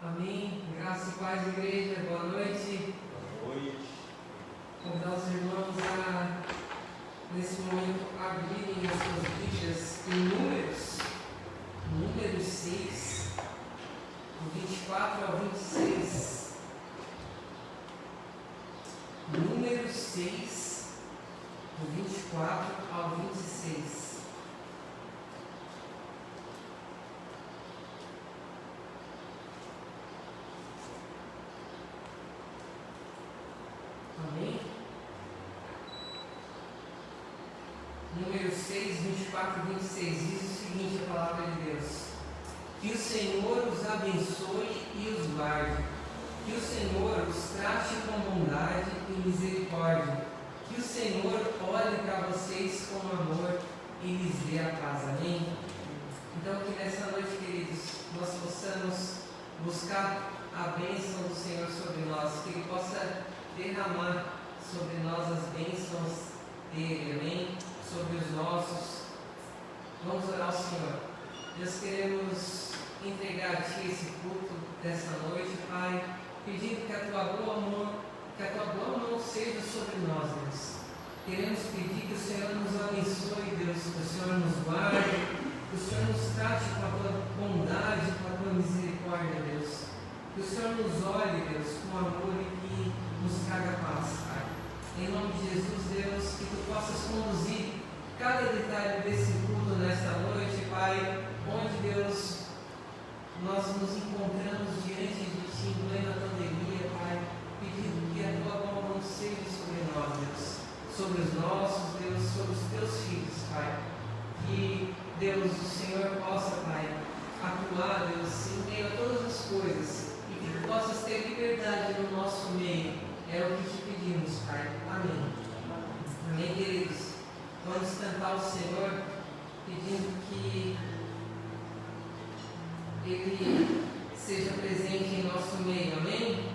Amém. Graça e paz, igreja. Boa noite. Boa noite. Convidar os irmãos a, nesse momento, abrirem as suas Bíblias em Números 6, do 24 ao 26. Números 6, do 24 ao 26. Amém? Números 6, 24 e 26 diz o seguinte: a palavra de Deus: que o Senhor os abençoe e os guarde, que o Senhor os trate com bondade e misericórdia, que o Senhor olhe para vocês com amor e lhes dê a paz. Amém? Então, que nessa noite, queridos, nós possamos buscar a bênção do Senhor sobre nós, que Ele possa derramar sobre nós as bênçãos dele, amém? Sobre os nossos. Vamos orar ao Senhor. Deus, queremos entregar a Ti esse culto dessa noite, Pai, pedindo que a Tua boa mão seja sobre nós, Deus. Queremos pedir que o Senhor nos abençoe, Deus, que o Senhor nos guarde, que o Senhor nos trate com a Tua bondade, com a Tua misericórdia, Deus. Que o Senhor nos olhe, Deus, com amor e que nos traga paz, Pai. Em nome de Jesus, Deus, que Tu possas conduzir cada detalhe desse culto nesta noite, Pai, onde, Deus, nós nos encontramos diante de Ti em plena pandemia, Pai, pedindo que a Tua boa mão seja sobre nós, Deus, sobre os nossos, Deus, sobre os Teus filhos, Pai. Que, Deus, o Senhor possa, Pai, atuar, Deus, em meio a todas as coisas, e que Tu possas ter liberdade no nosso meio. É o que Te pedimos, Pai. Amém. Amém, queridos. Vamos cantar ao Senhor, pedindo que Ele seja presente em nosso meio. Amém?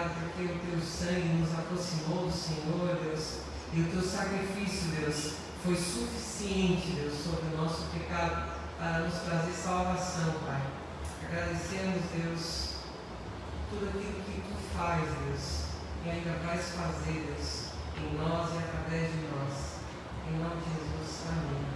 obrigado porque o teu sangue nos aproximou do Senhor, Deus, e o teu sacrifício, Deus, foi suficiente, Deus, sobre o nosso pecado para nos trazer salvação, Pai. Agradecemos, Deus, tudo aquilo que tu faz, Deus, e ainda vais fazer, Deus, em nós e através de nós. Em nome de Jesus, amém.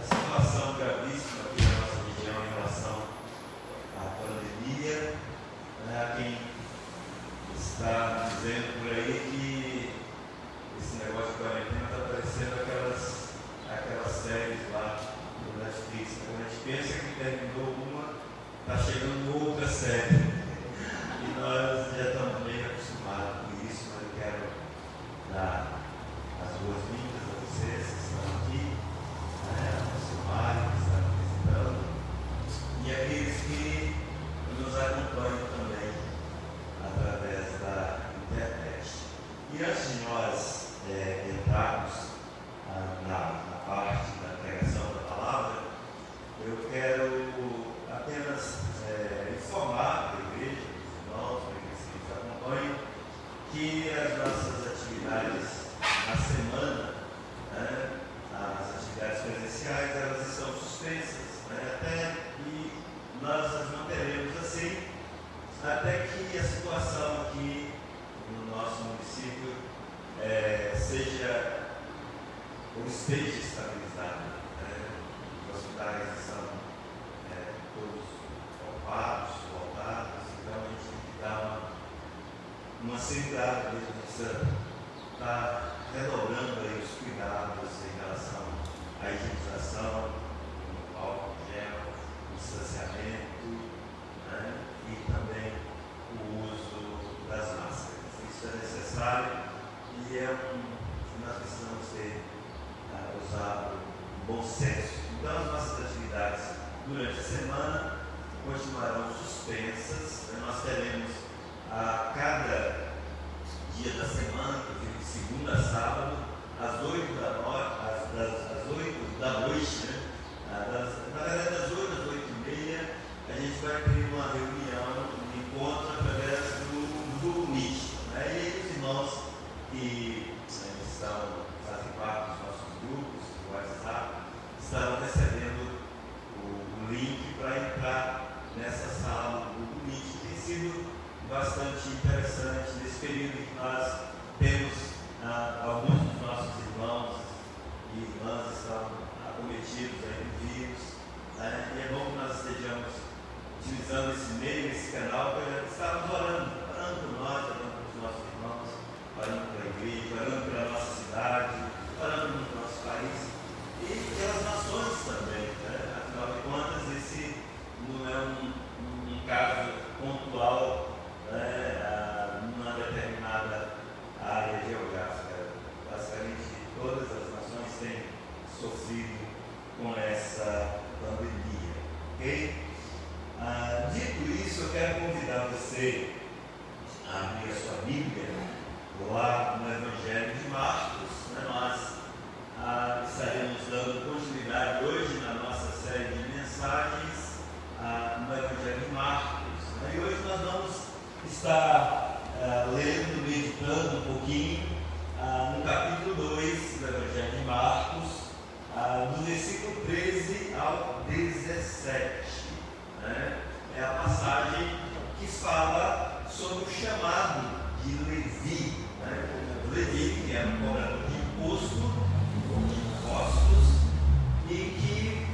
Situação gravíssima aqui na ou esteja estabilizada. Os hospitais são todos ocupados, voltados, então a gente tem que dar uma centrada mesmo, precisa estar redobrando aí os cuidados em relação à higienização, álcool gel, o distanciamento, né? E também o uso das máscaras. Isso é necessário e nós precisamos ter usado bom senso. Então as nossas atividades durante a semana continuarão suspensas. Nós teremos a cada dia da semana, inclusive de segunda a sábado, às 8 da noite, né? Na verdade, das 8 às 8h30, a gente vai ter uma reunião, um encontro através do Google Meet. Né? E aí os irmãos que fazem parte dos nossos grupos, do WhatsApp, estarão recebendo o link para entrar nessa sala do Google Meet, que tem sido bastante interessante nesse período em que nós temos alguns dos nossos irmãos e irmãs estão acometidos aí do vírus, né? E é bom que nós estejamos utilizando esse meio, esse canal, para estarmos orando por nós, orando pelos nossos irmãos, orando pela igreja, orando pela nossa cidade, orando pelo nosso país e pelas nações também, né? Afinal de contas, esse não é um caso pontual, né, numa determinada área geográfica. Basicamente, todas as nações têm sofrido com essa pandemia. Ok? Dito isso, eu quero convidar você a abrir a sua Bíblia lá no Evangelho de Marcos. Né? Nós estaremos dando continuidade hoje na nossa série de mensagens no Evangelho de Marcos. E hoje nós vamos estar lendo, meditando um pouquinho no capítulo 2 do Evangelho de Marcos, do versículo 13 ao 17. Né? É a passagem que fala sobre o chamado de Levi. Né? Levi, que era um cobrador de impostos, e que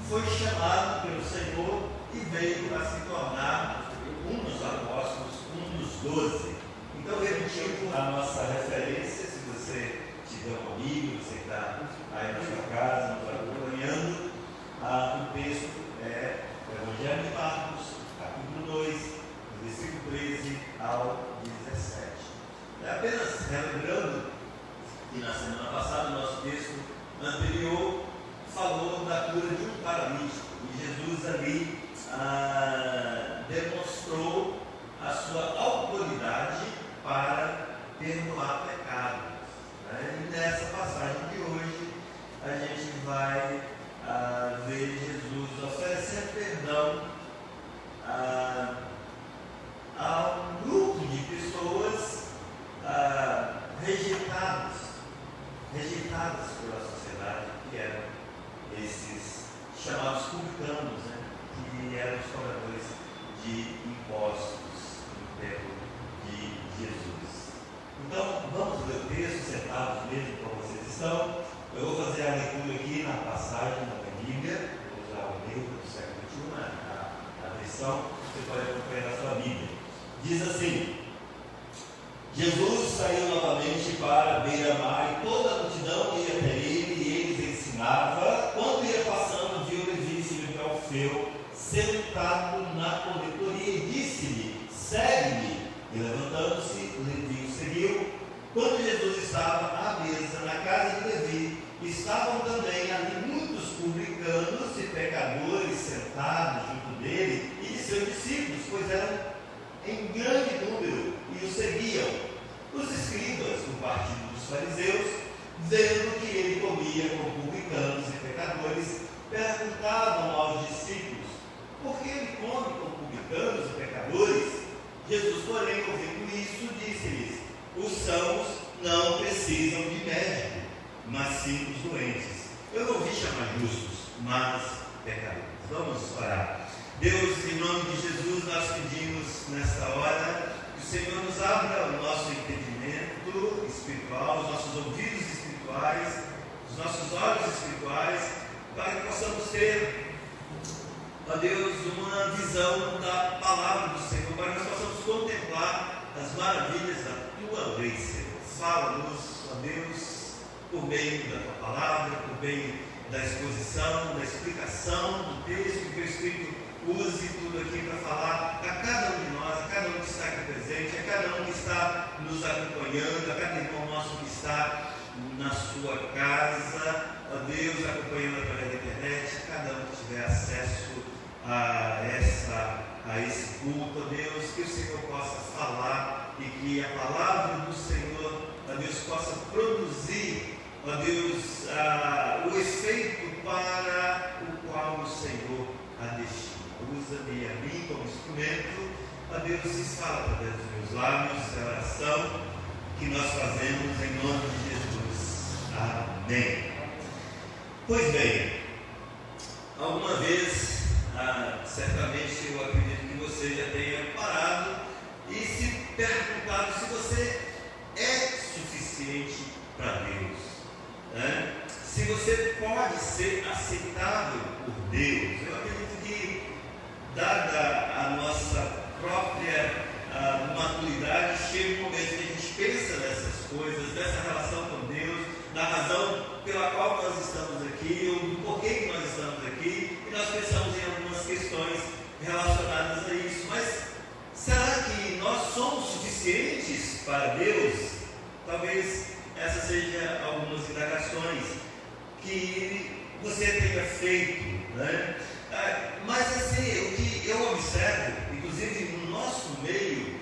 foi chamado pelo Senhor e veio a se tornar um dos apóstolos, um dos 12. Então, repetindo a nossa referência, se você tiver uma Bíblia, você está aí na sua casa, nos acompanhando, o texto é o Evangelho de Marcos, capítulo 2, do versículo 13 ao 17. Apenas relembrando que na semana passada o nosso texto anterior falou da cura de um paralítico, e Jesus ali demonstrou a sua autoridade para perdoar pecados. Né? E nessa passagem de hoje a gente vai ver Jesus oferecendo perdão a um grupo de pessoas rejeitadas pela sociedade, que eram esses chamados publicanos, né? Que eram os cobradores de impostos no tempo de Jesus. Então, vamos ler o texto, sentados mesmo como vocês estão. Eu vou fazer a leitura aqui na passagem da Bíblia, vou usar o livro do século XXI, a versão, você pode acompanhar na sua Bíblia. Diz assim: Jesus saiu novamente para a beira-mar e toda a multidão ia até ele e ele ensinava. Quando ia passando, viu Levi, filho de Alfeu, sentado na coletoria e disse-lhe: segue-me. E levantando-se, Levi o seguiu. Quando Jesus estava à mesa na casa de Levi, estavam também ali muitos publicanos e pecadores sentados junto dele e de seus discípulos, pois eram em grande número e o seguiam. Os escribas do partido dos fariseus, vendo que ele comia com publicanos e pecadores, perguntavam aos discípulos: por que ele come com publicanos e pecadores? Jesus, porém, ouvindo isso, disse-lhes: os sãos não precisam de médico, mas sim os doentes. Eu não vim chamar justos, mas pecadores. Vamos orar. Deus, em nome de Jesus, nós pedimos nesta hora que o Senhor nos abra o nosso entendimento espiritual, os nossos ouvidos espirituais, os nossos olhos espirituais, para que possamos ter, ó Deus, uma visão da palavra do Senhor, para que nós possamos contemplar as maravilhas da tua lei, Senhor. Fala-nos, ó Deus, por meio da tua palavra, por meio da exposição, da explicação do texto, que o Espírito use tudo aqui para falar a cada um de nós, a cada um que está aqui presente, a cada um que está nos acompanhando, a cada irmão nosso que está na sua casa, ó Deus, acompanhando através da internet, a cada um que tiver acesso a esse culto, ó Deus, que o Senhor possa falar e que a palavra do Senhor, ó Deus, possa produzir, ó Deus, o efeito para o qual o Senhor a destina. Usa-me a mim como instrumento, ó Deus, e fala através dos meus lábios, a oração que nós fazemos em nome de Jesus. Amém. Pois bem, alguma vez, certamente eu acredito que você já tenha parado e se perguntado se você é suficiente para Deus, né? Se você pode ser aceitável por Deus. Eu acredito que, dada a nossa própria maturidade, chega um momento que a gente pensa nessas coisas, dessa relação com Deus, da razão pela qual nós estamos aqui, ou do porquê que nós estamos aqui, e nós pensamos em algumas questões relacionadas a isso. Mas será que nós somos suficientes para Deus? Talvez essas sejam algumas indagações que você tenha feito, né? Mas assim, o que eu observo, inclusive no nosso meio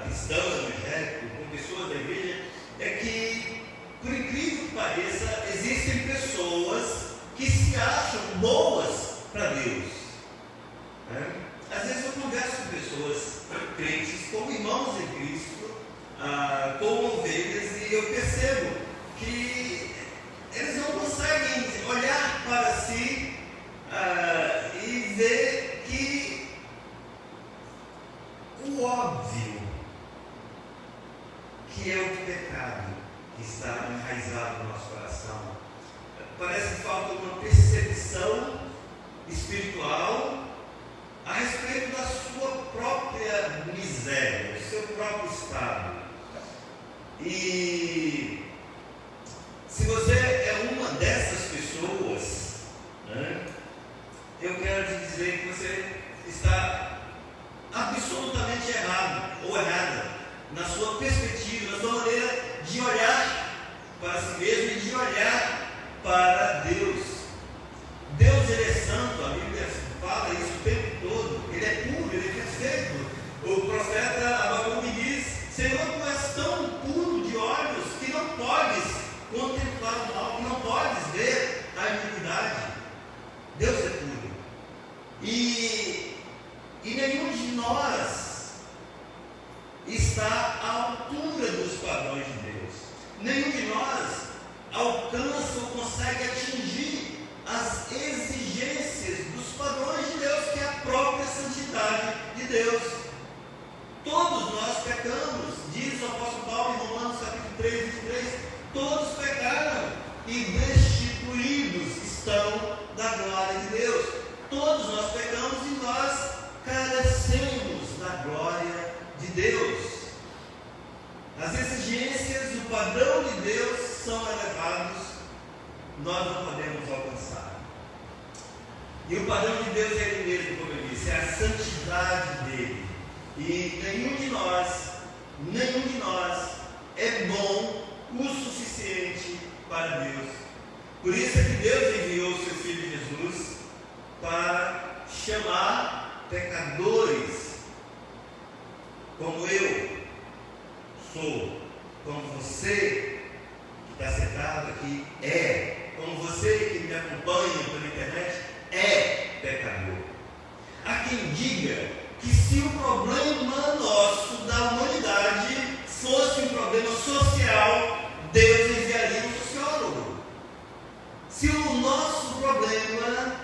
cristão, evangélico, com pessoas da igreja, é que, por incrível que pareça, existem pessoas que se acham boas para Deus, né? Às vezes eu converso com pessoas crentes, como irmãos em Cristo, como ovelhas, e eu percebo que eles não conseguem olhar para si e ver que o óbvio, que é o pecado que está enraizado no nosso coração, parece que falta uma percepção espiritual a respeito da sua própria miséria, do seu próprio estado. E se você é uma dessas pessoas, né, eu quero te dizer que você está absolutamente errado ou errada na sua perspectiva, na sua maneira de olhar para si mesmo e de olhar para Deus. Deus, ele é santo, a Bíblia fala isso o tempo todo, ele é puro, ele é perfeito. O profeta Abacuque diz: Senhor, tu és tão puro de olhos que não podes contemplar o mal, que não podes ver a iniquidade. Deus é puro. E nenhum de nós está à altura dos padrões de Deus. Nenhum de nós alcança ou consegue atingir as exigências dos padrões de Deus, que é a própria santidade de Deus. Todos nós pecamos, diz o apóstolo Paulo em Romanos capítulo 3, 23, todos pecaram e destituídos estão da glória de Deus. Todos nós pecamos e nós carecemos da glória de Deus. As exigências, o padrão de Deus são elevados, nós não podemos alcançar. E o padrão de Deus é Ele mesmo, como eu disse, é a santidade dele. E nenhum de nós é bom o suficiente para Deus. Por isso é que Deus enviou o seu Filho Jesus para chamar pecadores como eu sou, como você que está sentado aqui como você que me acompanha pela internet pecador. Há quem diga que se o problema nosso da humanidade fosse um problema social, Deus enviaria um sociólogo. Se o nosso problema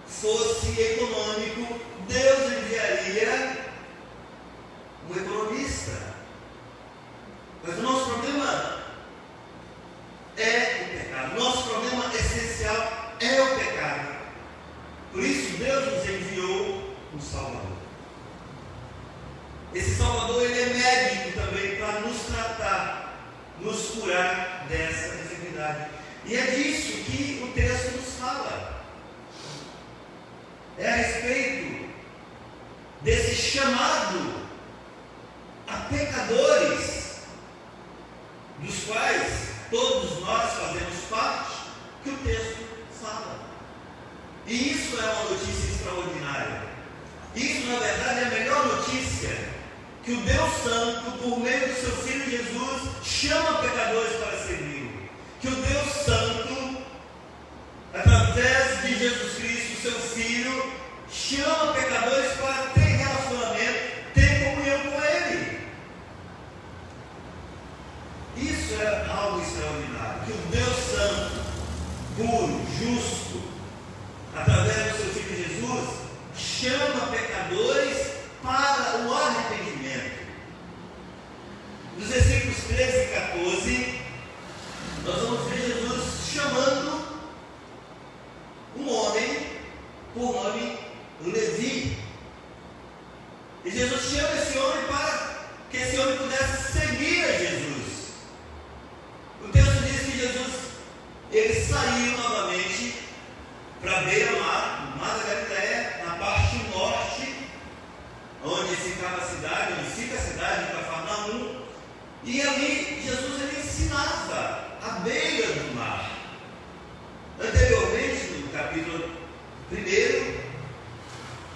fosse econômico, Deus enviaria um economista. Mas o nosso problema é o pecado. O nosso problema é médico também para nos tratar, nos curar dessa enfermidade. E é disso que o texto nos fala. É a respeito desse chamado a pecadores, dos quais todos nós fazemos parte, que o texto fala. E isso é uma notícia extraordinária. Isso, na verdade, é a melhor notícia, que o Deus Santo, por meio do seu Filho Jesus, chama pecadores para segui-lo. Que o Deus Santo, através de Jesus Cristo, seu Filho, chama pecadores para ter relacionamento, ter comunhão com Ele. Isso é algo extraordinário. Que o Deus Santo, puro, justo, através do seu Filho Jesus, chama pecadores para o arrependimento. Nos versículos 13 e 14, nós vamos ver Jesus chamando um homem por nome Levi. E Jesus chama esse homem para que esse homem pudesse seguir a Jesus. O texto diz que Jesus, ele saiu novamente para beira-mar, no mar da Galileia, na parte norte, onde ficava a cidade, onde fica a cidade de Cafarnaum. E ali Jesus ele ensinava à beira do mar. Anteriormente, no capítulo 1,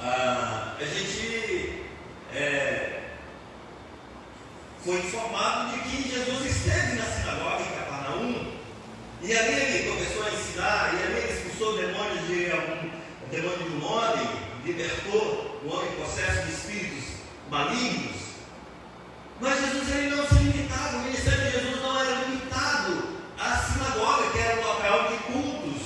a gente foi informado de que Jesus esteve na sinagoga em Cafarnaum, e ali ele começou a ensinar, e ali ele expulsou demônios o demônio de um homem, libertou um homem possesso de espíritos malignos. Mas Jesus ele não se limitava, o ministério de Jesus não era limitado à sinagoga, que era o local de cultos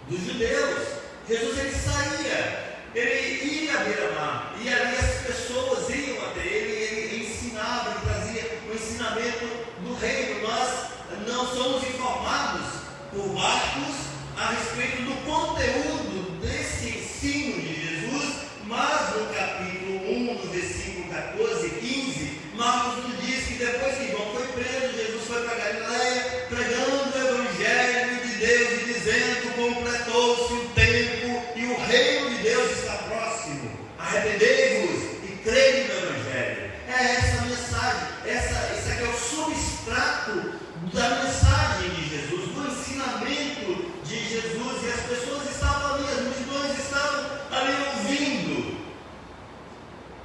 dos judeus. Jesus ele saía, ele ia à beira-mar, e ali as pessoas iam até ele, ele ensinava, ele trazia o ensinamento do reino. Nós não somos informados por Marcos a respeito do conteúdo desse ensino de Jesus, mas no capítulo 1, no versículo 14 e 15, Marcos nos diz que depois que João foi preso, Jesus foi para Galileia, pregando o Evangelho de Deus e dizendo: completou-se o tempo e o reino de Deus está próximo. Arrependei-vos e crede no Evangelho. É essa a mensagem, esse aqui é o substrato da mensagem de Jesus, do ensinamento de Jesus. E as pessoas estavam ali, as multidões estavam ali ouvindo.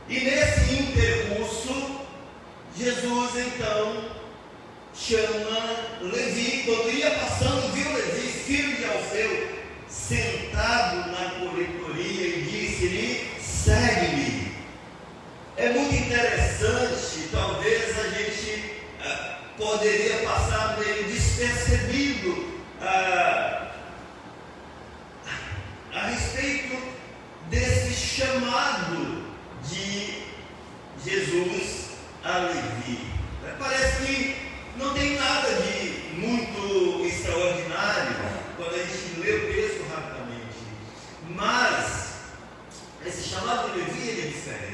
E nesse intercurso, Jesus então chama Levi. Quando ia passando, viu Levi, filho de Alfeu, sentado na coletoria, e disse-lhe: segue-me. É muito interessante, talvez a gente poderia passar meio despercebido a respeito desse chamado de Jesus a Levi. Parece que não tem nada de muito extraordinário quando a gente lê o texto rapidamente, mas esse chamado de Levi é diferente.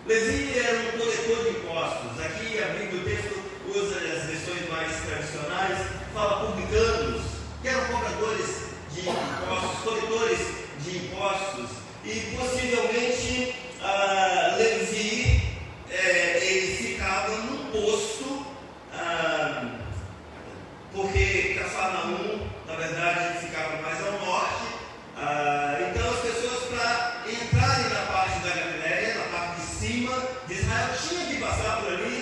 Levi era um coletor de impostos. Aqui, abrindo o texto, usa as versões mais tradicionais, fala publicanos, que eram cobradores de impostos, coletores de impostos. E possivelmente Levi ele ficava num posto, porque Cafarnaum, na verdade, ficava mais ao norte. Então as pessoas, para entrarem na parte da Galileia, na parte de cima de Israel, tinham que passar por ali,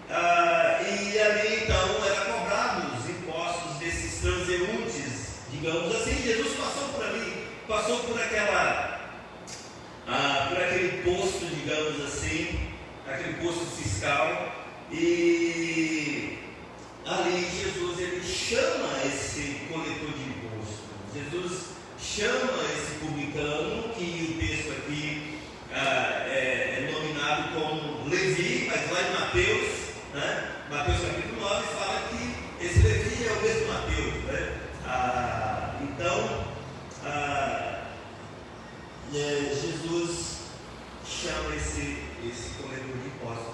e ali então era cobrado os impostos desses transeuntes, digamos assim. Jesus passou por ali, passou por aquele posto, digamos assim, aquele posto fiscal, e ali Jesus ele chama esse coletor de imposto. Jesus chama esse publicano, que o texto aqui é nominado como Levi, mas lá em Mateus, né? Mateus capítulo 9 fala que esse Levi é o mesmo Mateus, né? Então Jesus chama esse coletor de impostos.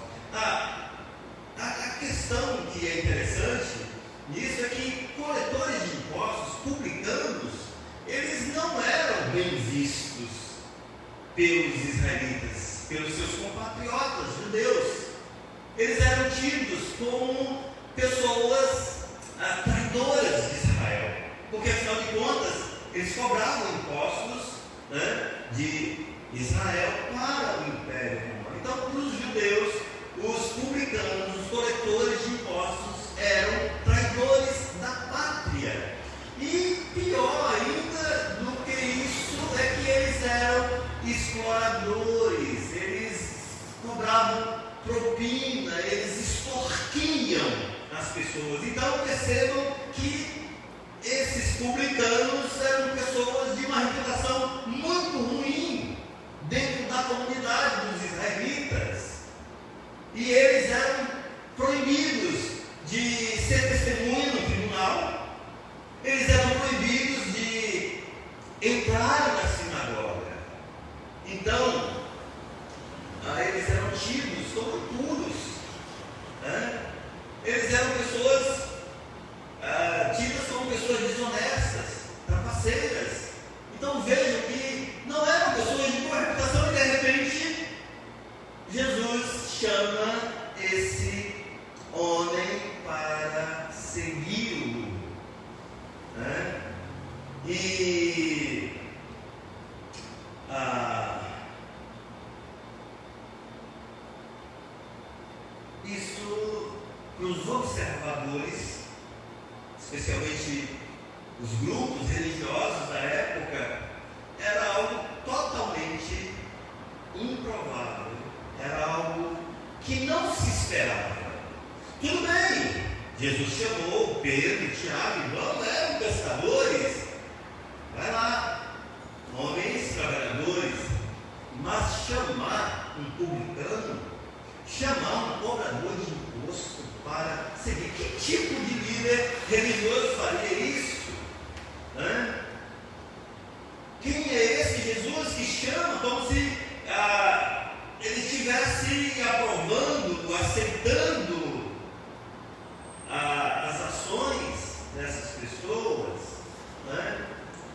pelos israelitas, pelos seus compatriotas judeus. Eles eram tidos como pessoas traidoras de Israel, porque afinal de contas eles cobravam impostos, né, de Israel para o Império Romano. Então, para os judeus, os publicanos, os coletores de impostos eram traidores da pátria. E pior ainda do que isso é que eles eram exploradores, eles cobravam propina, eles extorquiam as pessoas. Então percebam que esses publicanos eram pessoas de uma reputação muito ruim dentro da comunidade dos israelitas. E eles eram proibidos de ser testemunha no tribunal, eles eram proibidos de entrar na sinagoga. Então, eles eram tidos como impuros, né? Eles eram pessoas tidas como pessoas desonestas, trapaceiras. Então vejam que não eram pessoas de boa reputação e de repente Jesus chama esse homem para segui-lo, né? E isso, para os observadores, especialmente os grupos religiosos da época, era algo totalmente improvável, era algo que não se esperava. Tudo bem, Jesus chamou Pedro, Tiago e João, eram pescadores, vai lá, homens trabalhadores, mas chamar um publicano, chamar um cobrador de imposto para seguir, que tipo de líder religioso faria isso? Quem é esse Jesus que chama como se ele estivesse aprovando, aceitando as ações dessas pessoas, né?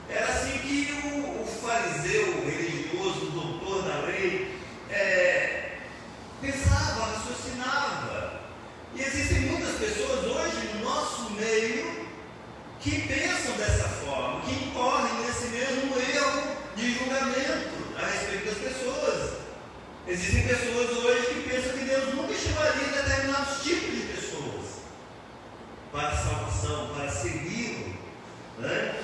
Era assim que o fariseu religioso, o doutor da lei, pensava, raciocinava. E existem muitas pessoas hoje no nosso meio que pensam dessa forma, que incorrem nesse mesmo erro de julgamento a respeito das pessoas. Existem pessoas hoje que pensam que Deus nunca chamaria determinados tipos de pessoas para a salvação, para segui-lo, né?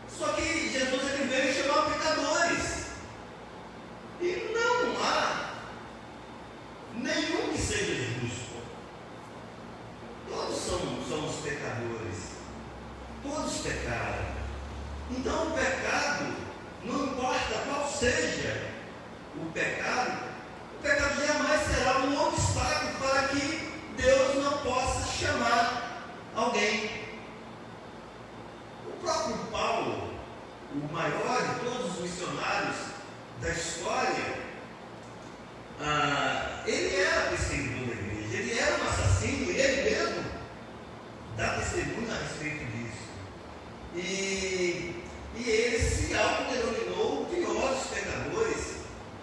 Só que Jesus ele veio chamar pecadores. E não há nenhum que seja justo. Todos somos pecadores. Todos pecaram. Então o pecado, não importa qual seja o pecado jamais será um obstáculo para que Deus não possa chamar alguém. O próprio Paulo, o maior de todos os missionários da história, ele era perseguidor da igreja, ele era um assassino, e ele mesmo dá testemunho a respeito disso. E ele se autodenominou o pior dos pecadores.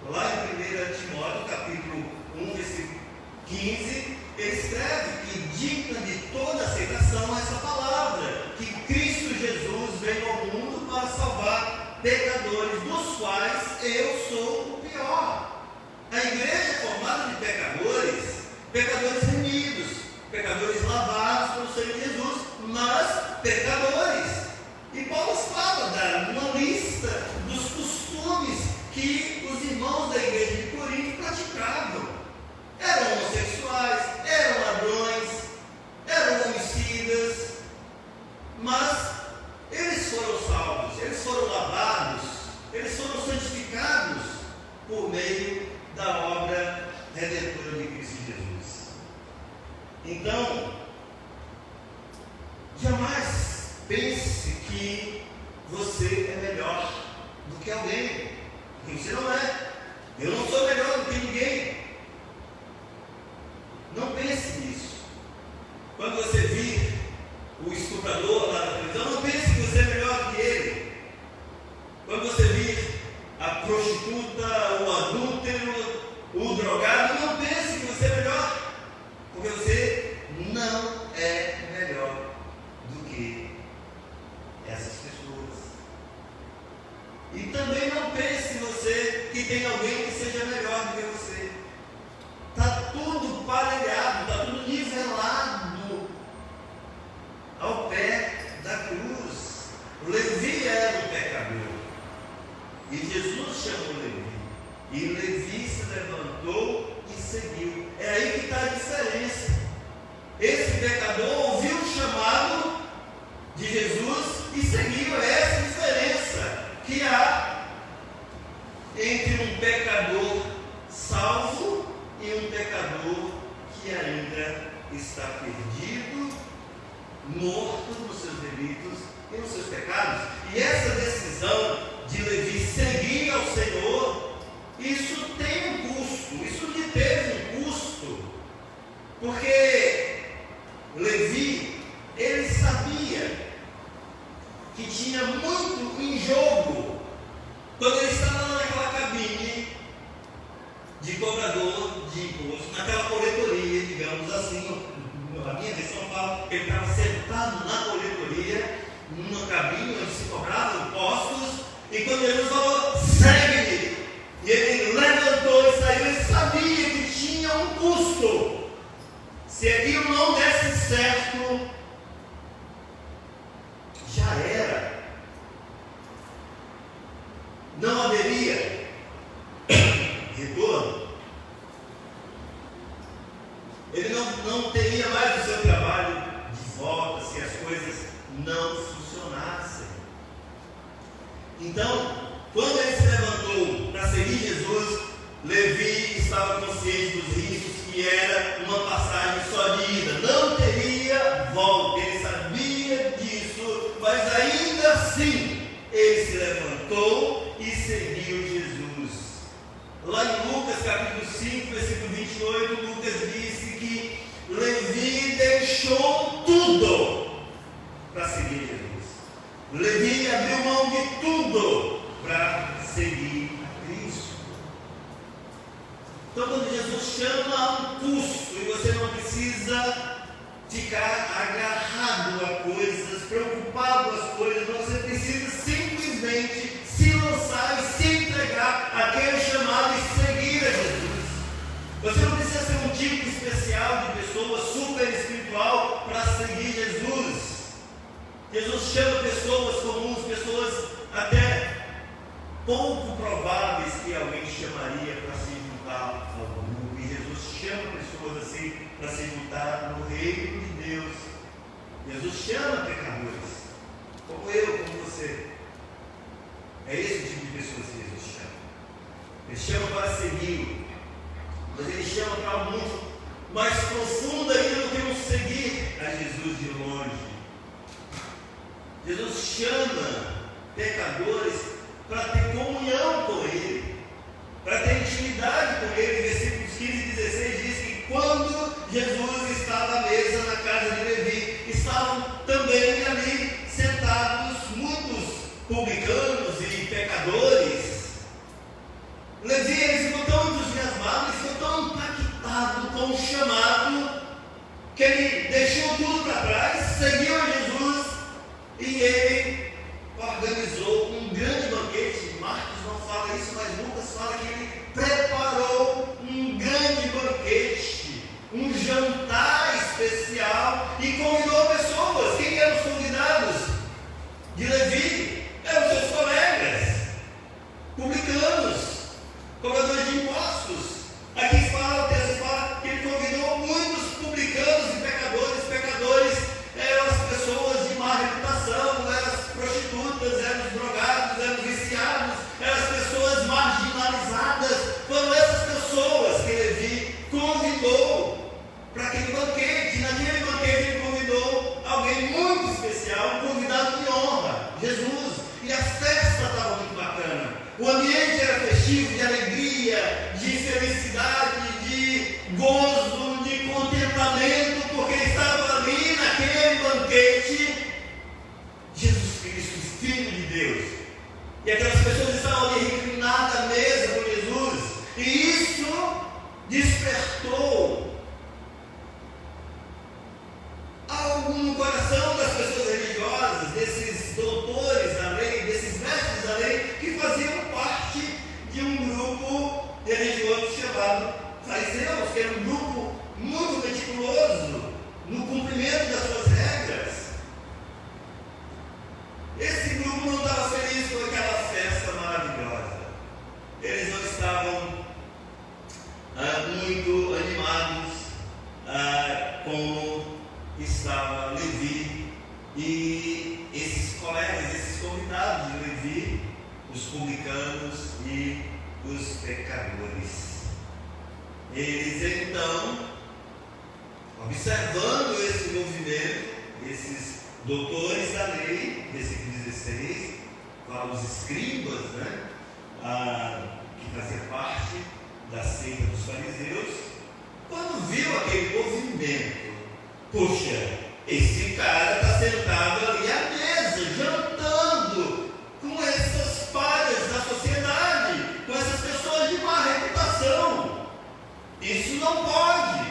Lá em 1 Timóteo, capítulo 1, versículo 15, ele escreve que digna de toda aceitação essa palavra, que Cristo Jesus veio ao mundo para salvar pecadores, dos quais eu sou o pior. A igreja é formada de pecadores remidos, pecadores lavados pelo sangue de Jesus, mas pecadores. E Paulo estava dando uma lista dos costumes que os irmãos da igreja de Corinto praticavam. Eram homossexuais, eram ladrões, eram homicidas, mas eles foram salvos, eles foram lavados, eles foram santificados por meio da obra redentora de Cristo Jesus. Então, jamais pense que você é melhor do que alguém, porque você não é. Eu não sou melhor do que ninguém. Não pense nisso. Quando você vir o estuprador lá na televisão, não pense que você é melhor do que ele. Quando você vir a prostituta, E também não pense você que tem alguém que seja melhor do que você. Está tudo parelhado, está tudo nivelado ao pé da cruz. Levi era um pecador. E Jesus chamou Levi. E Levi se levantou e seguiu. É aí que está a diferença. Esse pecador ouviu o chamado de Jesus e seguiu. É essa a diferença que há entre um pecador salvo e um pecador que ainda está perdido, morto nos seus delitos e nos seus pecados. E essa decisão de Levi seguir ao Senhor, isso tem um custo, isso lhe teve um custo, porque Levi, ele sabia que tinha muito em jogo quando ele estava naquela cabine de cobrador de imposto, naquela coletoria, digamos assim. A minha versão fala que ele estava sentado na coletoria, numa cabine onde se cobravam impostos, e quando Jesus falou, segue-me, e ele levantou e saiu, ele sabia que tinha um custo. Se aquilo não desse certo, já era. Não haveria retorno. Ele não teria mais o seu trabalho de volta se as coisas não funcionassem. Então, quando ele se levantou para seguir Jesus, Levi estava consciente dos riscos que era uma passagem só de ida, não teria volta. Ele sabia disso, mas ainda assim ele se levantou e seguiu Jesus. Lá em Lucas capítulo 5, versículo 28, Lucas disse que Levi deixou tudo para seguir Jesus. Levi abriu mão de tudo para seguir a Cristo. Então, quando Jesus chama a um custo, e você não precisa ficar agarrado a coisas, preocupado com as coisas, você precisa simplesmente se lançar e se entregar àquele chamado e seguir a Jesus. Você não precisa ser um tipo especial de pessoa super espiritual para seguir Jesus. Jesus chama pessoas comuns, pessoas até pouco prováveis que alguém chamaria para se juntar ao grupo. E Jesus chama pessoas assim para se juntar no reino de Deus. Jesus chama pecadores, como eu, como você. É esse tipo de pessoas que Jesus chama. Ele chama para seguir, mas ele chama para algo muito mais profundo ainda do que um seguir a Jesus de longe. Jesus chama pecadores para ter comunhão com Ele, para ter intimidade com Ele. Versículos 15 e 16 diz que quando Jesus estava à mesa na casa de Levi, estavam também ali sentados muitos publicanos e pecadores. Levi, ele ficou tão entusiasmado, ele ficou tão impactado com o chamado, que ele deixou tudo para trás, seguiu a Jesus e ele organizou um grande banquete. Marcos não fala isso, mas Lucas fala que ele preparou um grande banquete, um jantar especial e convidou pessoas. Quem eram os convidados de Levi? Eram seus colegas, publicanos, cobradores de impostos. Aqui fala, o texto fala que ele convidou muitos publicanos e pecadores eram as pessoas de má reputação, eram as prostitutas, eram os drogados, eram os viciados, eram as pessoas marginalizadas. Foram essas pessoas que Levi convidou para aquele banquete. Naquele banquete ele convidou alguém muito especial, um convidado de honra, Jesus. E a festa estava muito bacana. O ambiente era festivo, de alegria, de felicidade, de gozo, de contentamento, porque estava ali naquele banquete Jesus Cristo, Filho de Deus. E aquelas pessoas estavam ali reclinadas à mesa com Jesus. E isso despertou algo no coração das pessoas religiosas, desses doutores da lei, desses mestres da lei, que publicanos e os pecadores. Eles então, observando esse movimento, esses doutores da lei, versículo 16, os escribas, que faziam parte da seita dos fariseus, quando viu aquele movimento, puxa, esse cara está sentado ali à mesa, jantando com essas falhas da sociedade, com essas pessoas de má reputação. Isso não pode.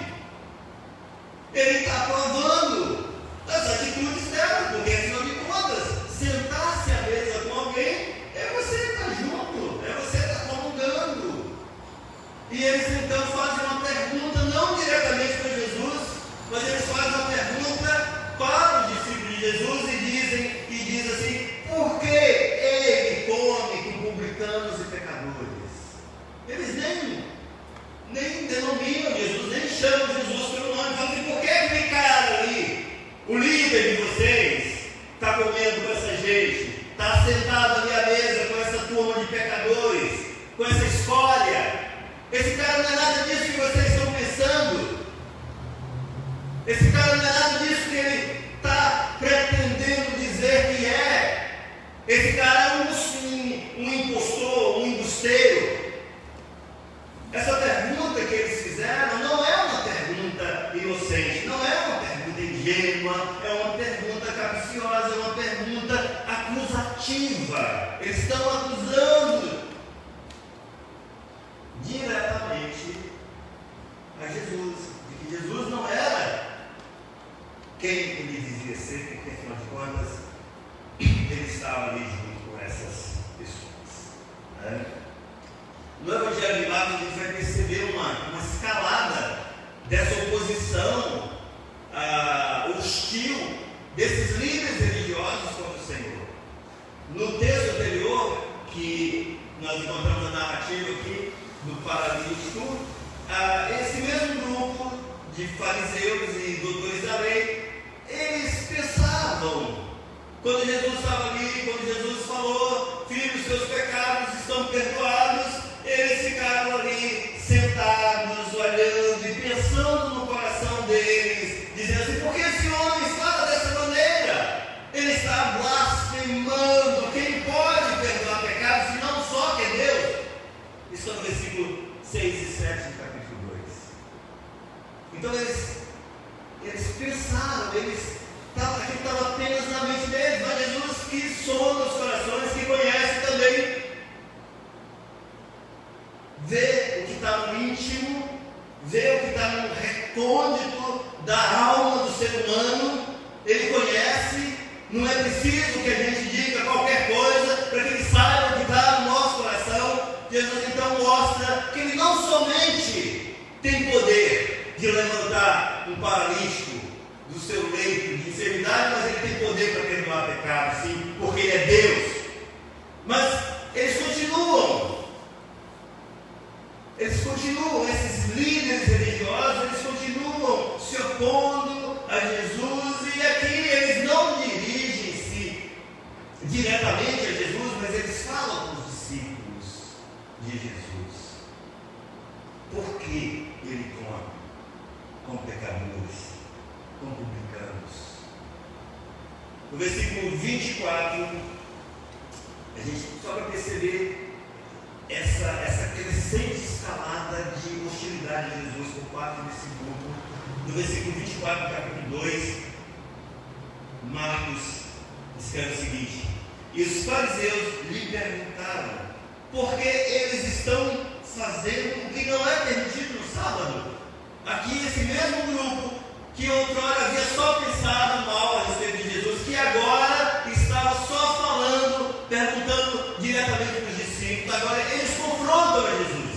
Ele está aprovando as atitudes dela, porque afinal de contas, sentar-se à mesa com alguém é você estar junto, é você estar comungando. E eles então fazem uma pergunta, não diretamente para Jesus, mas eles fazem uma pergunta para os discípulos de Jesus e dizem assim: por que ele come com publicanos e pecadores? Eles nem denominam Jesus, nem chamam Jesus pelo nome, falam assim: por que aquele cara ali, o líder de vocês, está comendo com essa gente, está sentado ali à mesa com essa turma de pecadores, com essa escória? Esse cara não é nada disso que vocês estão pensando. Esse cara não é nada disso que ele está pretendendo dizer que é. Esse cara é um impostor, um embusteiro. Essa pergunta que eles fizeram não é uma pergunta inocente, não é uma pergunta ingênua, é uma pergunta capciosa, é uma pergunta acusativa. Eles estão acusando diretamente a Jesus, de que Jesus não era quem ele dizia ser, porque afinal de contas ele estava ali junto com essas pessoas. No Evangelho de Marcos a gente vai perceber uma escalada dessa oposição hostil desses líderes religiosos contra o Senhor. No texto anterior, que nós encontramos a narrativa aqui do paralítico, esse mesmo grupo de fariseus e doutores da lei, eles pensavam, quando Jesus estava ali, quando Jesus falou: filhos, seus pecados estão perdoados, eles ficaram ali sentados, olhando e pensando no coração deles, dizendo assim: por que esse homem fala dessa maneira? Ele está blasfemando. Quem pode perdoar pecados se não só que é Deus? Isso está no versículo 6 e 7 do capítulo 2. Então eles pensaram, aquilo estava apenas na mente deles, mas Jesus que sonda os corações, que conhece também, vê o que está no íntimo, vê o que está no recôndito da alma do ser humano. Ele conhece, não é preciso que a gente diga qualquer coisa para que ele saiba o que está no nosso coração. Jesus então mostra que ele não somente tem poder de levantar um paralítico do seu leito de enfermidade, mas ele tem poder para perdoar pecados, sim, porque ele é Deus. Mas eles continuam, esses líderes religiosos, eles continuam se opondo a Jesus, e aqui eles não dirigem-se diretamente a Jesus, mas eles falam com os discípulos de Jesus. Por que ele come com pecadores, com publicanos? No versículo 24, a gente só vai perceber essa crescente escalada de hostilidade de Jesus por parte desse grupo. No versículo 24 do capítulo 2, Marcos escreve o seguinte: e os fariseus lhe perguntaram: por que eles estão fazendo o que não é permitido no sábado? Aqui esse mesmo grupo que outrora havia só pensado mal a respeito de Jesus, que agora estava só falando, perguntando diretamente para os discípulos, agora eles confrontam a Jesus.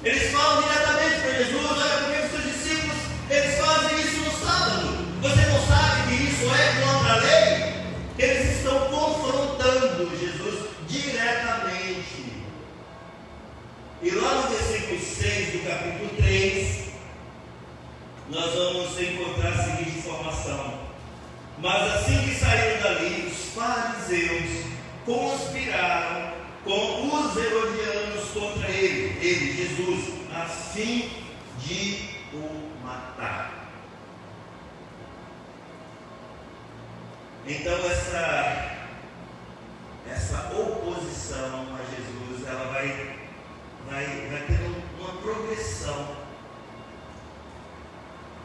Eles falam diretamente para Jesus: olha, porque os seus discípulos eles fazem isso no sábado. Você não sabe que isso é contra a lei? Eles estão confrontando Jesus diretamente. E lá no versículo 6 do capítulo 3, nós vamos encontrar a seguinte informação: mas assim que saíram dali, os fariseus conspiraram com os herodianos contra ele, Jesus, a fim de o matar. Então essa oposição a Jesus, ela vai tendo uma progressão.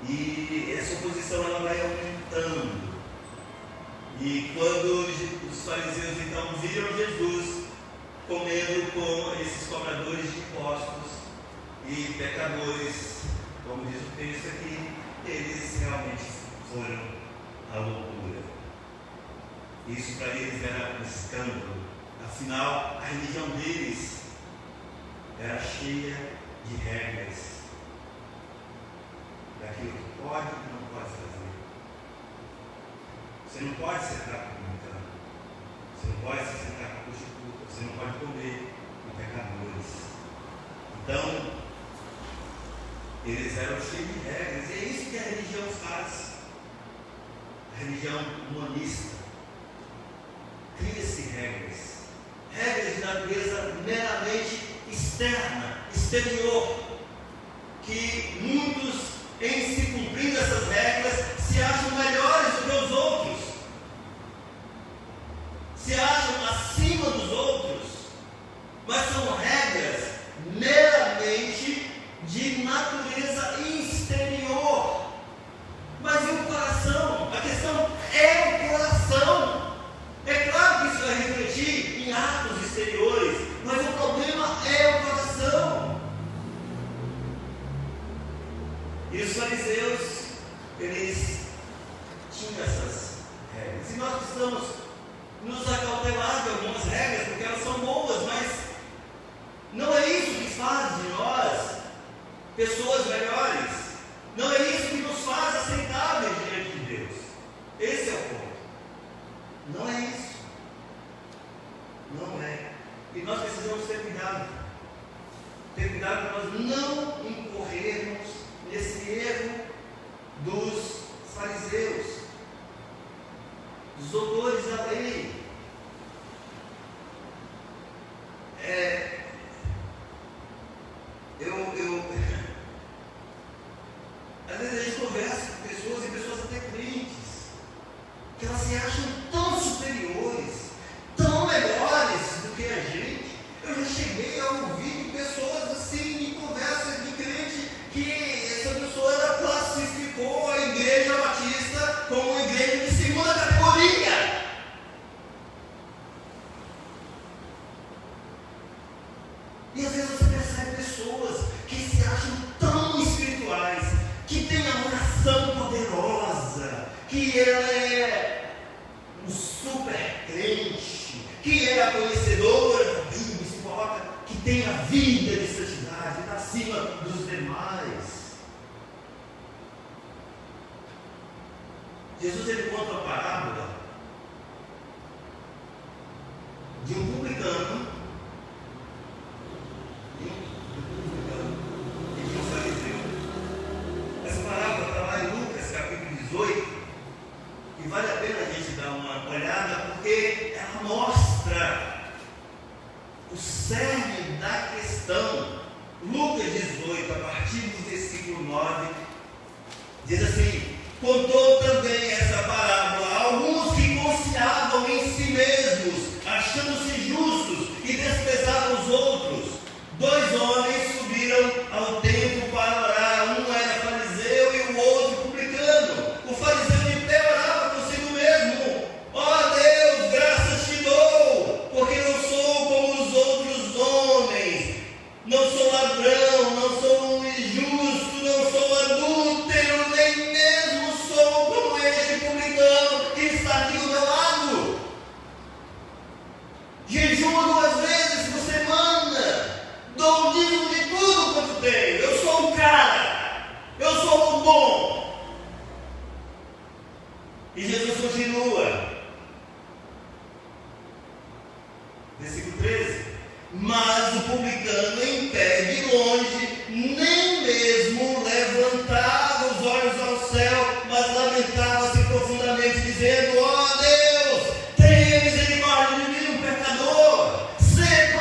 E essa oposição ela vai aumentando. E quando os fariseus então viram Jesus comendo com esses cobradores de impostos e pecadores, como diz o texto aqui, eles realmente foram à loucura. Isso para eles era um escândalo. Afinal, a religião deles era cheia de regras daquilo que pode e não pode fazer. Você não pode sentar com o publicano, você não pode se sentar com a prostituta, você não pode comer com pecadores. Então, eles eram cheios de regras, e é isso que a religião faz. A religião humanista cria-se regras de natureza meramente externa, exterior, que muitos, em se cumprindo essas regras, se acham melhores do que os outros, se acham acima dos outros, mas são regras meramente de natureza exterior. Mas e o coração? A questão é o coração. É claro que isso vai refletir em atos exteriores, mas o problema é o coração. E os fariseus, eles tinham essas regras. E nós precisamos nos acautelar de algumas regras, porque elas são boas, mas não é isso que faz de nós pessoas melhores. Não é isso que nos faz aceitáveis diante de Deus. Esse é o ponto. Não é isso. Não é. E nós precisamos ter cuidado. Ter cuidado para nós não incorrermos nesse erro dos fariseus, dos doutores da lei. Às vezes a gente conversa com pessoas, e pessoas até crentes, que elas se acham tão superiores, tão melhores do que a gente. Eu já cheguei a ouvir pessoas assim, em conversa de crente, que essa pessoa ela classificou a Igreja Batista como uma igreja de segunda categoria. E às vezes você percebe pessoas que se acham tão espirituais, que tem a oração poderosa, que ela é um super crente, que é a conhecedora da Bíblia, se coloca, que tem a vida de santidade, está acima dos demais. Jesus ele conta a parábola de um publicano e de um fariseu. Essa parábola está lá em Lucas capítulo 18, e vale a pena a gente dar uma olhada, porque ela mostra o cerne da questão. Lucas 18, a partir do versículo 9, diz assim: contou também essa parábola a alguns que confiavam em si mesmos, achando-se justos, e desprezavam os outros. 2 homens subiram ao templo para orar, um era fariseu e o outro publicano. O fariseu de pé orava consigo mesmo: ó Deus, graças te dou, porque não sou como os outros homens, não sou ladrão, não sou injusto, não sou adúltero, nem mesmo sou como este publicano que está aqui do meu lado. Jejuo 2 vezes por semana, dou o dízimo de tudo quanto tenho. Eu sou um cara, eu sou um bom. E Jesus continua, versículo 13: mas o publicano em pé de longe, nem mesmo levantava os olhos ao céu, mas lamentava-se profundamente, dizendo: ó Deus, tenha misericórdia de mim, um pecador. Sê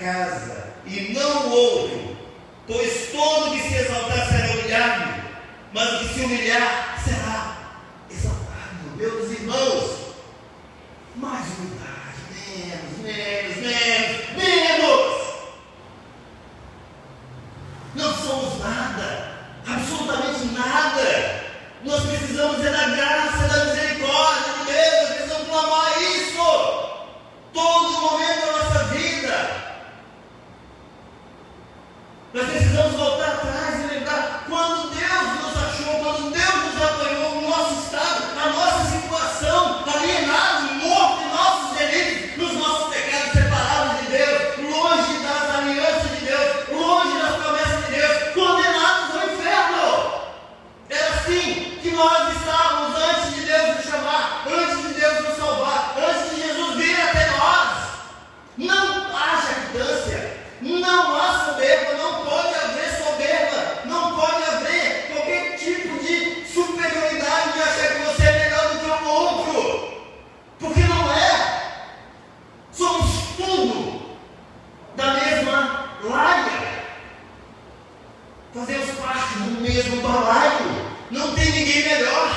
casa e não o outro, pois todo que se exaltar será humilhado, mas o que se humilhar será exaltado. Meus irmãos, mais humildade, menos. Não somos nada, absolutamente nada. Nós precisamos da graça, da misericórdia de Deus. Nós precisamos clamar isso todo momento da nossa vida. Nós precisamos voltar atrás e lembrar quando Deus nos achou, quando Deus nos apoiou no nosso estado, na nossa situação, alienado, morto em nossos delitos, nos nossos pecados, separados de Deus, longe das alianças de Deus, longe das promessas de Deus, condenados ao inferno. Era assim que nós estávamos antes de Deus nos chamar, antes de Deus nos salvar, antes de Jesus vir até nós. Não há jactância, não há soberba, não pode haver soberba, não pode haver qualquer tipo de superioridade de achar que você é melhor do que o outro, porque não é. Somos tudo da mesma laia, fazemos parte do mesmo balaio, não tem ninguém melhor,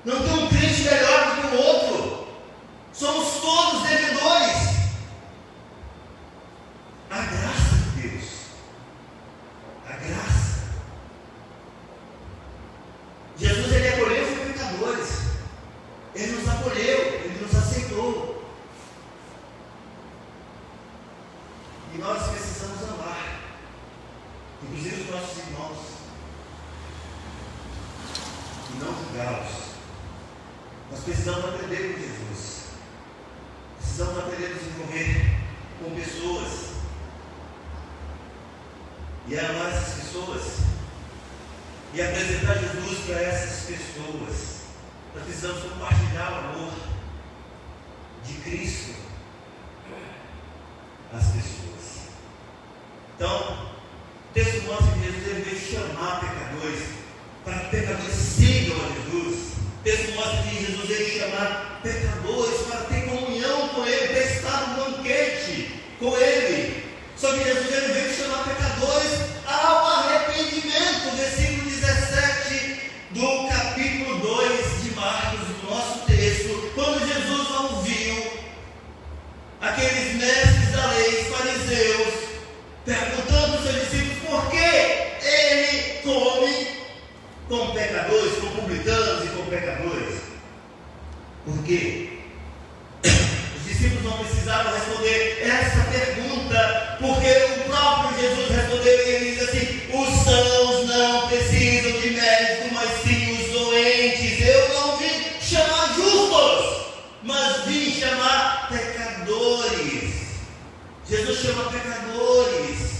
não tem um crente melhor do que o outro, somos todos devedores. A graça de Deus, a graça. Jesus, ele acolheu os pecadores, ele nos acolheu, ele nos aceitou. E nós precisamos amar, inclusive os nossos irmãos, e não julgá-los. Nós precisamos aprender com Jesus, precisamos aprender a nos envolver com pessoas e amar essas pessoas e apresentar Jesus para essas pessoas. Nós precisamos compartilhar o amor de Cristo às pessoas. Então, o texto mostra que Jesus veio chamar pecadores para que pecadores sigam a Jesus. O texto mostra que Jesus veio chamar pecadores para ter comunhão com Ele, para estar no banquete com Ele. Só que Jesus veio chamar pecadores ao arrependimento. Versículo 17 do capítulo 2 de Marcos, do nosso texto. Quando Jesus ouviu aqueles mestres da lei, fariseus, perguntando aos seus discípulos por que ele come com pecadores, com publicanos e com pecadores. Por quê? Os discípulos não precisavam responder essa pergunta, porque o próprio Jesus respondeu e ele diz assim: os sãos não precisam de médico, mas sim os doentes. Eu não vim chamar justos, mas vim chamar pecadores. Jesus chama pecadores.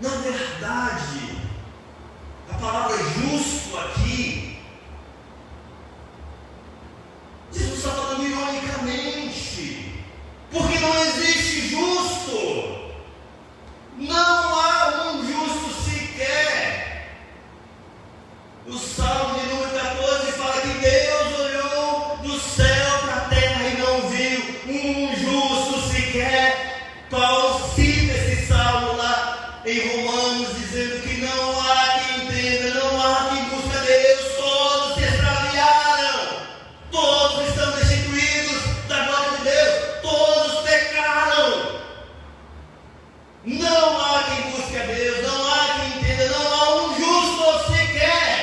Na verdade, a palavra justo aqui, Jesus está falando ironicamente, porque não existe justo, não há um justo sequer. O Salmo de número 14 fala que Deus olhou do céu para a terra e não viu um justo sequer. Paulo cita esse salmo lá em Romanos, dizendo que não há quem entenda, não há quem busque a Deus, todos se extraviaram, todos estão destituídos da glória de Deus, todos pecaram. Não há quem busque a Deus, não há quem entenda, não há um justo sequer.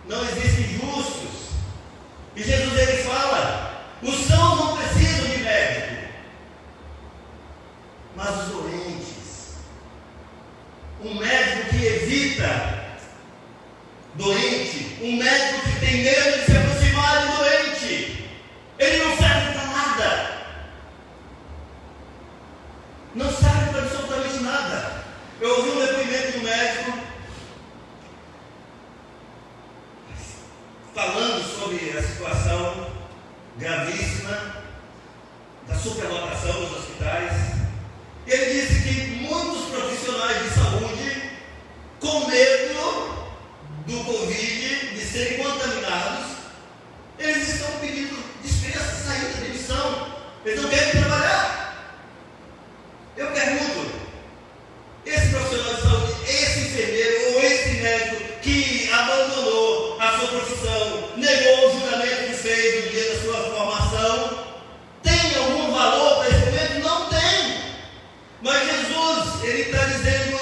Não existem justos. E Jesus ele fala: os sãos não precisam de médico, mas os doentes. Um médico que evita doente, um médico que tem medo de se aproximar de doente, ele não serve para nada. Não serve para absolutamente nada. Eu ouvi um depoimento de um médico falando sobre a situação gravíssima da superlotação dos hospitais. Ele disse que muitos profissionais de saúde, com medo do Covid, de serem contaminados, Eles não querem trabalhar. Eu pergunto, esse profissional de saúde, esse enfermeiro ou esse médico que abandonou a sua profissão, negou o juramento que fez no dia da sua formação, tem algum valor para esse momento? Não tem. Mas Jesus, Ele está dizendo,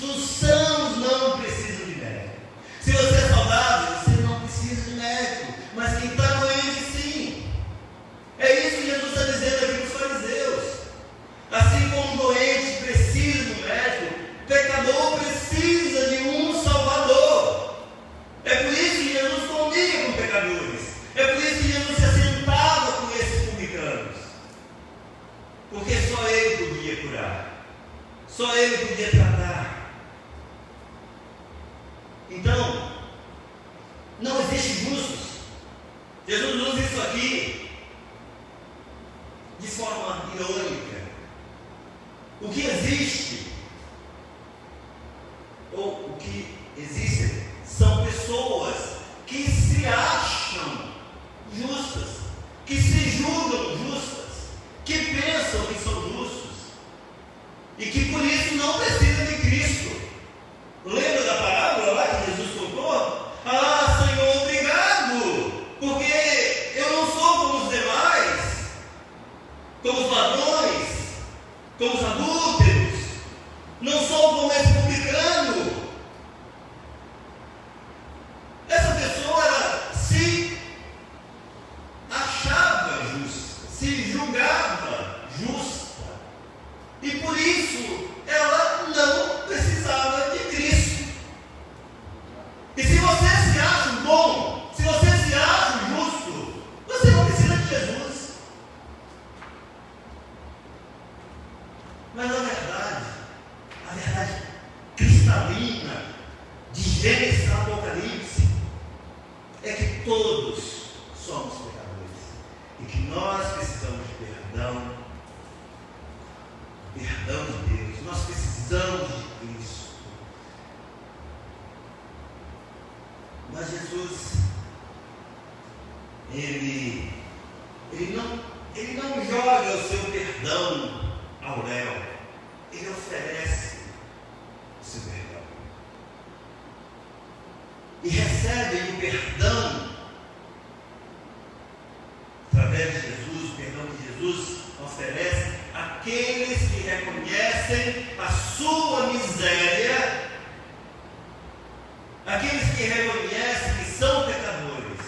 os sãos não precisam de médico. Se você é saudável, você não precisa de médico. Mas quem está doente, sim. É isso que Jesus está dizendo aqui para os fariseus. Assim como o doente precisa do médico, o pecador precisa de um Salvador. É por isso que Jesus comia com pecadores. É por isso que Jesus se assentava com esses publicanos. Porque só Ele podia curar. Só Ele podia tratar. Então, não existe justos. Jesus usa isso aqui de forma irônica. O que existe, ou o que existe, são pessoas que se acham justas, que se julgam justas, que pensam que são justos e que por isso não precisam de Cristo. Lembra da parábola lá que Jesus contou? Ah, Senhor, obrigado, porque eu não sou como os demais, como os ladrões, como os adúlteros, não sou como esse publicano. Essa pessoa ela se achava justa, se julgava justa, e por isso ela não precisava de Cristo. E se você se acha bom, se você se acha justo, você não precisa de Jesus. Mas a verdade cristalina de Gênesis a Apocalipse é que todos somos pecadores e que nós precisamos de perdão de Deus. Nós precisamos de Cristo. Mas Jesus, ele não joga o seu perdão ao léu. Ele oferece o seu perdão. E recebe o perdão através de Jesus. O perdão que Jesus oferece àqueles que reconhecem a sua miséria, aqueles que reconhecem que são pecadores,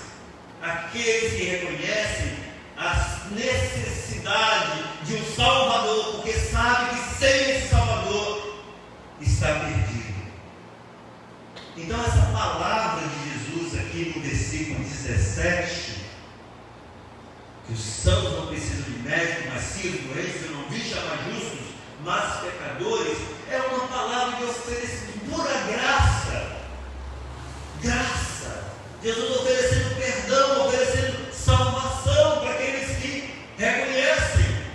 aqueles que reconhecem a necessidade de um Salvador, porque sabe que sem esse Salvador está perdido. Então essa palavra de Jesus aqui no versículo 17, que os sãos não precisam de médico, mas sim os doentes, eu não vim chamar justos, mas pecadores, é uma palavra de oferecer pura graça. Graça. Jesus oferecendo perdão, oferecendo salvação para aqueles que reconhecem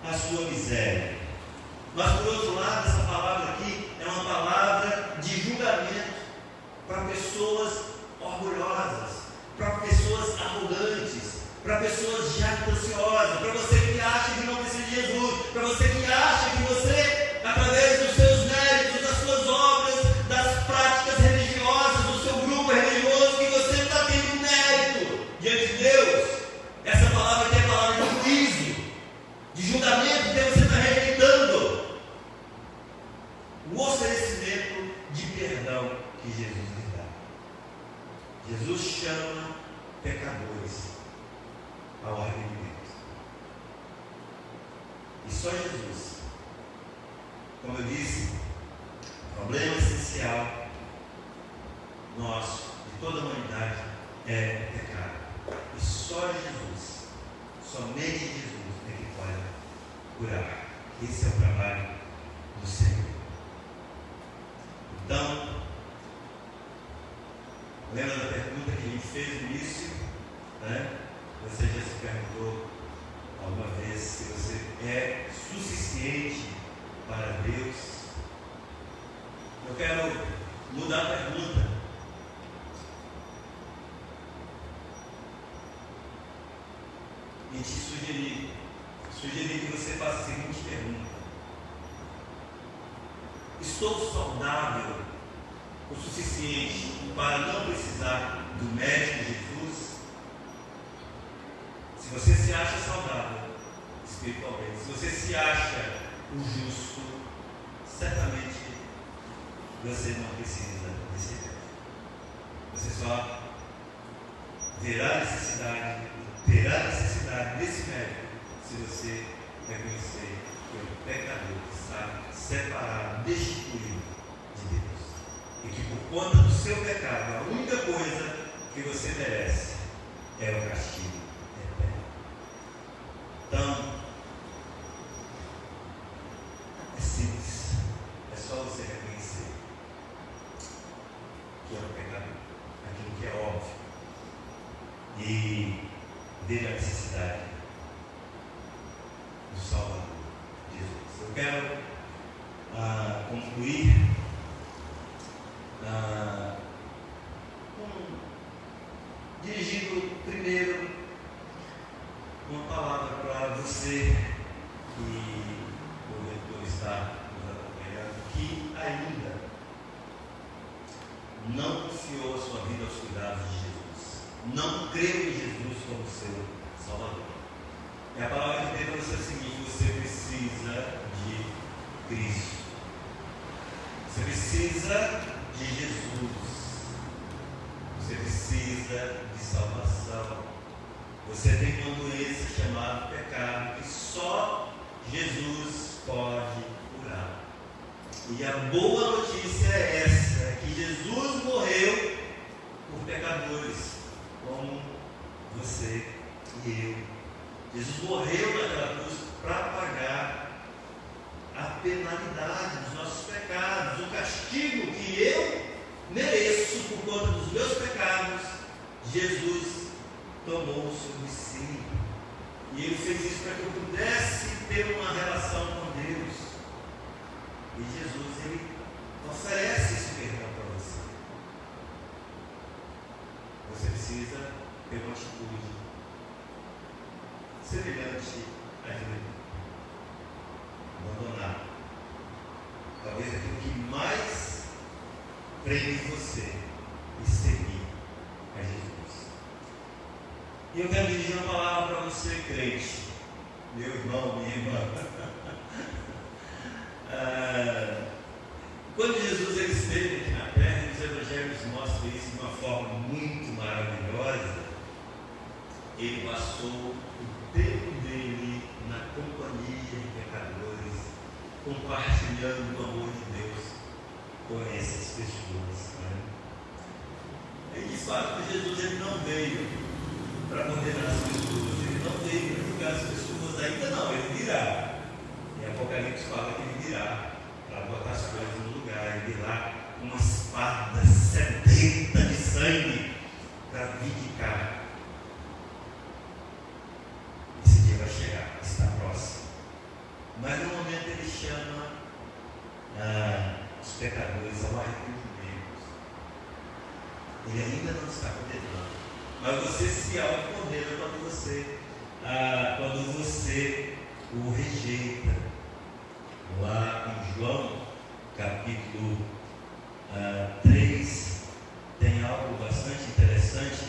a sua miséria. Mas por outro lado, essa palavra aqui é uma palavra de julgamento para pessoas orgulhosas, para pessoas arrogantes, para pessoas jactanciosas, para você que acha que não precisa de Jesus, para você que acha que você, através dos seus méritos, das suas obras, das práticas religiosas, do seu grupo religioso, que você está tendo mérito diante de Deus. Essa palavra aqui é a palavra de juízo, de julgamento, que você está rejeitando o oferecimento de perdão que Jesus lhe dá. Jesus chama pecadores ao arrependimento. E só Jesus, como eu disse, o problema essencial nosso, de toda a humanidade, é o pecado. E só Jesus, somente Jesus é que pode curar. Esse é o trabalho do Senhor. Então, lembra da pergunta que a gente fez no início, né? Você já se perguntou alguma vez se você é suficiente para Deus? Eu quero mudar a pergunta. E te sugerir sugerir que você faça a seguinte pergunta: estou saudável o suficiente para não precisar do médico Jesus? Se você se acha saudável espiritualmente, se você se acha o justo, certamente você não precisa desse médico. Você só terá necessidade desse médico se você reconhecer que é um pecador que está separado, destituído de Deus. E que por conta do seu pecado, a única coisa que você merece é o castigo eterno. Então, é simples. É só você reconhecer que é um pecador, aquilo que é óbvio, e ver a necessidade do Salvador, Jesus. Eu quero concluir dirigindo primeiro uma palavra para você que porventura está nos acompanhando, que ainda não confiou a sua vida aos cuidados de Jesus, não creu em Jesus como seu Salvador. E a palavra de Deus é o seguinte: você precisa de Cristo, você precisa de Jesus, você precisa de salvação. Você tem uma doença chamada pecado que só Jesus pode curar. E a boa notícia é essa: que Jesus morreu por pecadores como você e eu. Jesus morreu naquela cruz para pagar a penalidade dos nossos pecados, o castigo que eu mereço por conta dos meus pecados. Jesus tomou sobre si, e Ele fez isso para que eu pudesse ter uma relação com Deus. E Jesus, Ele oferece esse perdão para você. Você precisa ter uma atitude semelhante a de abandonar talvez aquilo que mais prende você e seguir a Jesus. E eu quero dirigir uma palavra para você, crente, meu irmão, minha irmã. Quando Jesus ele esteve aqui na terra, e os evangelhos mostram isso de uma forma muito maravilhosa, ele passou o tempo dele na companhia de pecadores, compartilhando o amor de Deus com essas pessoas. E de fato, Jesus ele não veio para condenar as pessoas, ele não veio para julgar as pessoas, ainda não, ele virá. E Apocalipse fala que ele virá para botar as coisas no lugar, ele virá com uma espada sedenta de sangue para vindicar. Esse dia vai chegar, está próximo. Mas no momento ele chama os pecadores ao arrependimento. Ele ainda não está condenando, mas você se autocondena quando você o rejeita. Lá em João capítulo 3 tem algo bastante interessante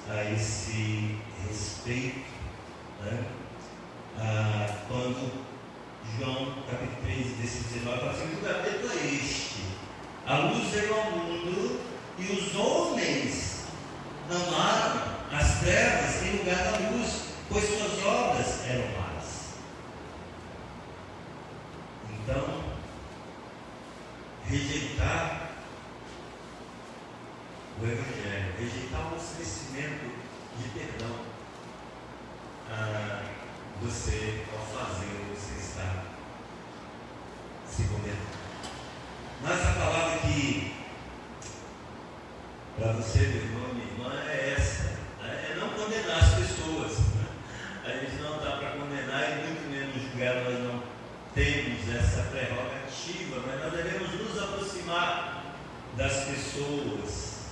a esse respeito, né? Quando João capítulo 3 desse 19 fala assim: o julgamento é este, a luz veio ao mundo e os homens amaram as trevas em lugar da luz, pois suas obras eram más. Então, rejeitar o Evangelho, rejeitar o oferecimento de perdão, você, ao fazê-lo, você está se condenando. Mas a palavra que para você, meu irmão, minha irmã, é essa: é não condenar as pessoas. A gente não está para condenar e muito menos julgar. Nós não temos essa prerrogativa, mas nós devemos nos aproximar das pessoas,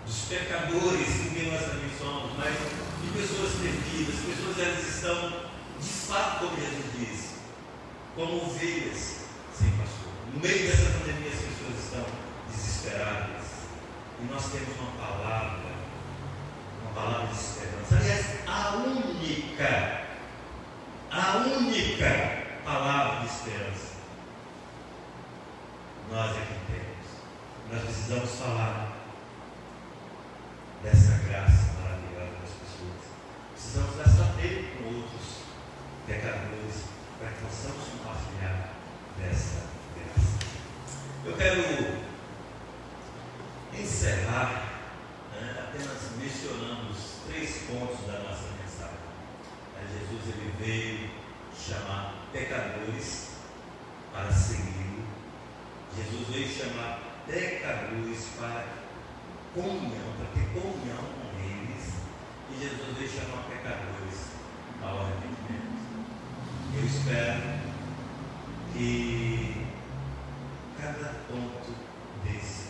dos pecadores, que nós também somos, mas de pessoas perdidas. Pessoas, elas estão de fato, como Jesus diz, como ovelhas sem pastor. No meio dessa pandemia as pessoas estão desesperadas. E nós temos uma palavra de esperança. Aliás, a única palavra de esperança nós é que temos. Nós precisamos falar dessa graça maravilhosa das pessoas. Precisamos gastar tempo com outros pecadores para que possamos compartilhar dessa graça. Eu quero encerrar apenas mencionando os 3 pontos da nossa mensagem. Jesus ele veio chamar pecadores para segui-lo. Jesus veio chamar pecadores para comunhão, para ter comunhão com eles. E Jesus veio chamar pecadores ao arrependimento. Eu espero que cada ponto desse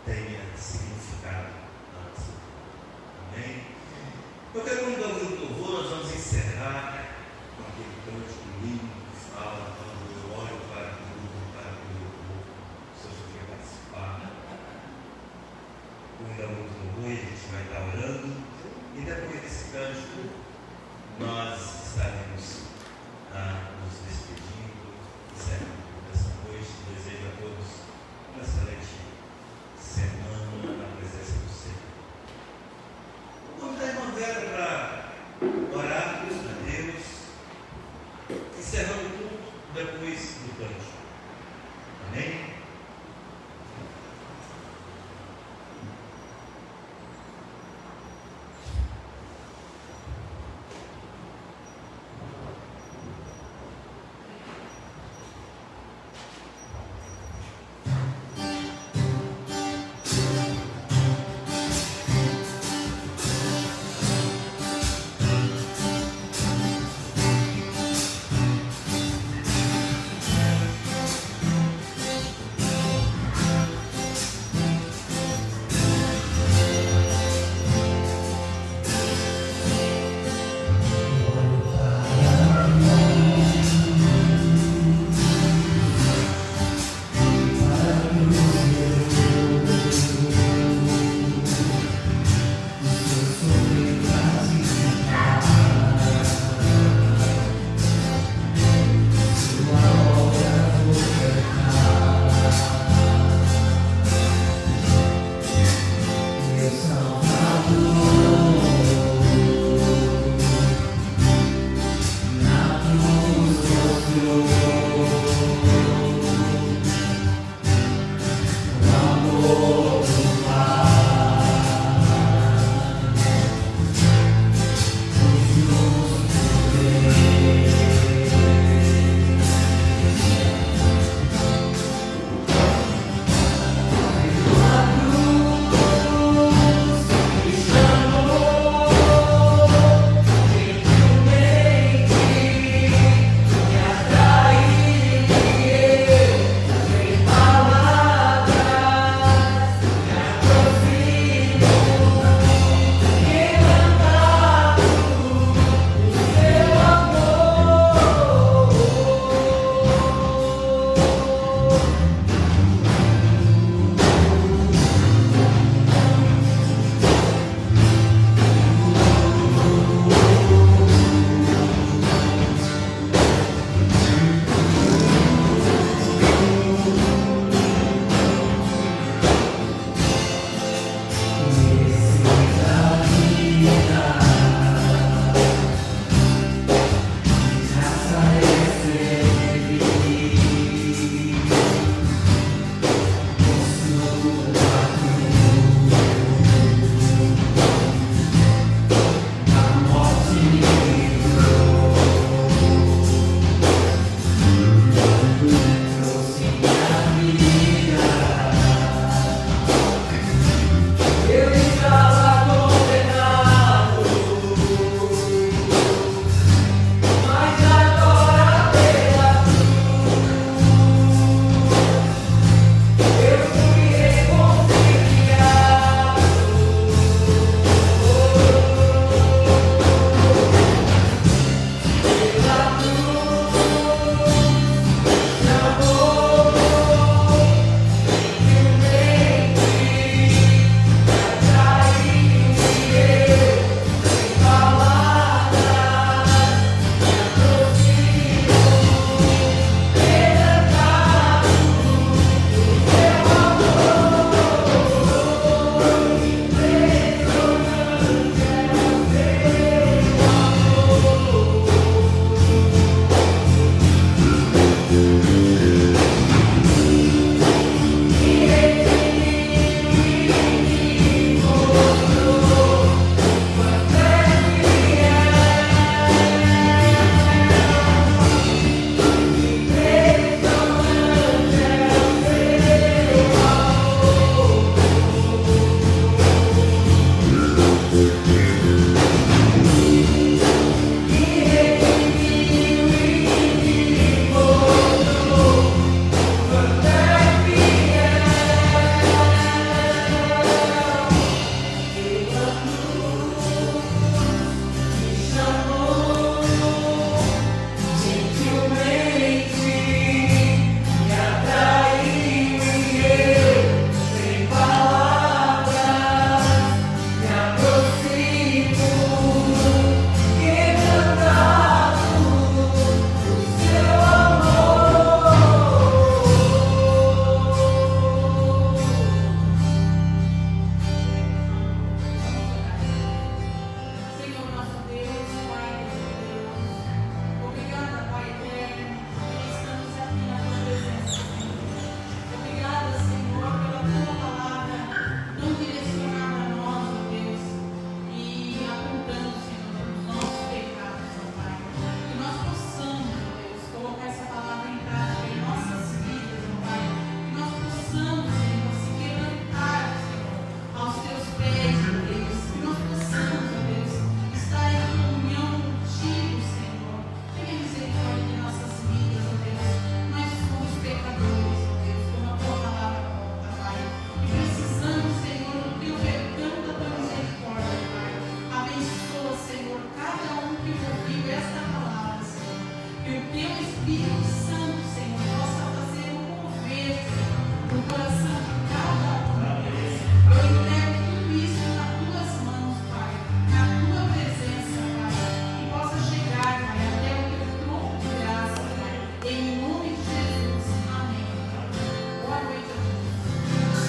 tenha significado na nossa vida. Amém? Eu quero convidar o grupo do louvor, nós vamos encerrar com aquele cântico lindo que fala quando eu olho para o grupo, para o louvor, se eu quer participar. Convidar o grupo do louvor e a gente vai estar orando. E depois desse cântico, nós estaremos nos despedindo, encerrando essa noite. Desejo a todos uma excelente